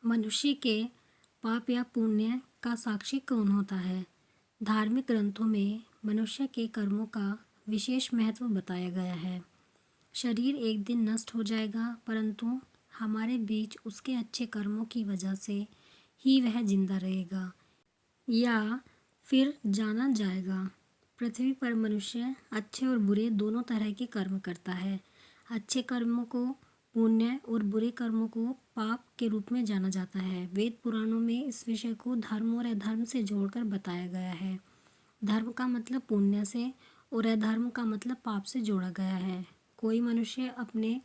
मनुष्य के पाप या पुण्य का साक्षी कौन होता है? धार्मिक ग्रंथों में मनुष्य के कर्मों का विशेष महत्व बताया गया है। शरीर एक दिन नष्ट हो जाएगा, परंतु हमारे बीच उसके अच्छे कर्मों की वजह से ही वह जिंदा रहेगा या फिर जाना जाएगा। पृथ्वी पर मनुष्य अच्छे और बुरे दोनों तरह के कर्म करता है। अच्छे कर्मों को पुण्य और बुरे कर्मों को पाप के रूप में जाना जाता है। वेद पुराणों में इस विषय को धर्म और अधर्म से जोड़कर बताया गया है। धर्म का मतलब पुण्य से और अधर्म का मतलब पाप से जोड़ा गया है। कोई मनुष्य अपने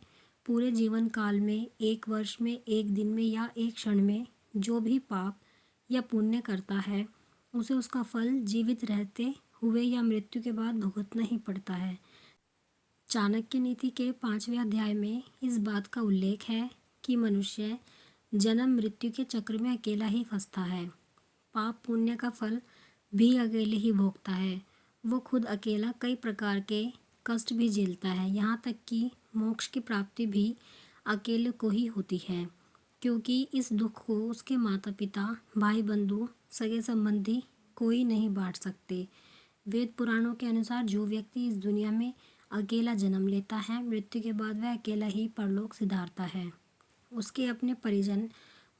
पूरे जीवन काल में, एक वर्ष में, एक दिन में या एक क्षण में जो भी पाप या पुण्य करता है, उसे उसका फल जीवित रहते हुए या मृत्यु के बाद भुगतना ही पड़ता है। चाणक्य नीति के 5वें अध्याय में इस बात का उल्लेख है कि मनुष्य जन्म मृत्यु के चक्र में अकेला ही फंसता है। पाप पुण्य का फल भी अकेले ही भोगता है। वो खुद अकेला कई प्रकार के कष्ट भी झेलता है, यहाँ तक कि मोक्ष की प्राप्ति भी अकेले को ही होती है, क्योंकि इस दुख को उसके माता पिता, भाई बंधु, सगे संबंधी कोई नहीं बांट सकते। वेद पुराणों के अनुसार जो व्यक्ति इस दुनिया में अकेला जन्म लेता है, मृत्यु के बाद वह अकेला ही परलोक सिधारता है। उसके अपने परिजन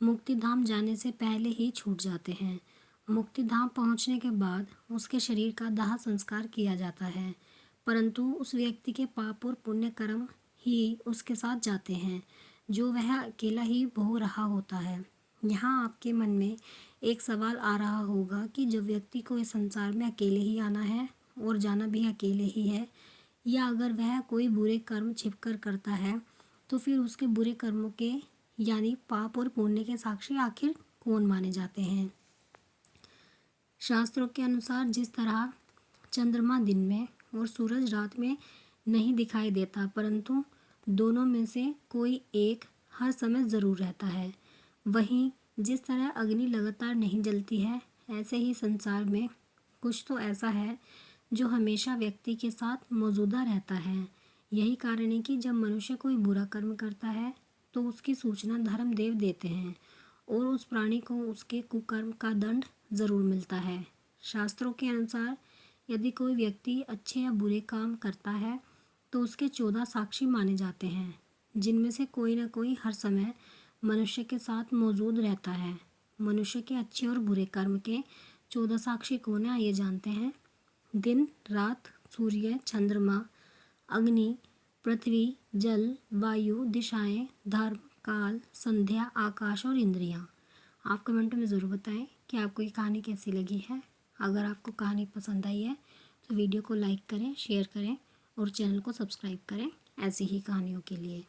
मुक्तिधाम जाने से पहले ही छूट जाते हैं। मुक्तिधाम पहुंचने के बाद उसके शरीर का दाह संस्कार किया जाता है, परंतु उस व्यक्ति के पाप और पुण्य कर्म ही उसके साथ जाते हैं, जो वह अकेला ही भोग रहा होता है। यहाँ आपके मन में एक सवाल आ रहा होगा कि जब व्यक्ति को इस संसार में अकेले ही आना है और जाना भी अकेले ही है, या अगर वह कोई बुरे कर्म छिपकर करता है, तो फिर उसके बुरे कर्मों के यानी पाप और पुण्य के साक्षी आखिर कौन माने जाते हैं? शास्त्रों के अनुसार जिस तरह चंद्रमा दिन में और सूरज रात में नहीं दिखाई देता, परंतु दोनों में से कोई एक हर समय ज़रूर रहता है, वहीं जिस तरह अग्नि लगातार नहीं जलती है, ऐसे ही संसार में कुछ तो ऐसा है जो हमेशा व्यक्ति के साथ मौजूदा रहता है। यही कारण है कि जब मनुष्य कोई बुरा कर्म करता है तो उसकी सूचना धर्मदेव देते हैं और उस प्राणी को उसके कुकर्म का दंड ज़रूर मिलता है। शास्त्रों के अनुसार यदि कोई व्यक्ति अच्छे या बुरे काम करता है तो उसके 14 साक्षी माने जाते हैं, जिनमें से कोई ना कोई हर समय मनुष्य के साथ मौजूद रहता है। मनुष्य के अच्छे और बुरे कर्म के 14 साक्षी कौन है, आइए जानते हैं। दिन, रात, सूर्य, चंद्रमा, अग्नि, पृथ्वी, जल, वायु, दिशाएं, धर्म, काल, संध्या, आकाश और इंद्रियां। आप कमेंट में ज़रूर बताएं कि आपको ये कहानी कैसी लगी है। अगर आपको कहानी पसंद आई है तो वीडियो को लाइक करें, शेयर करें और चैनल को सब्सक्राइब करें ऐसी ही कहानियों के लिए।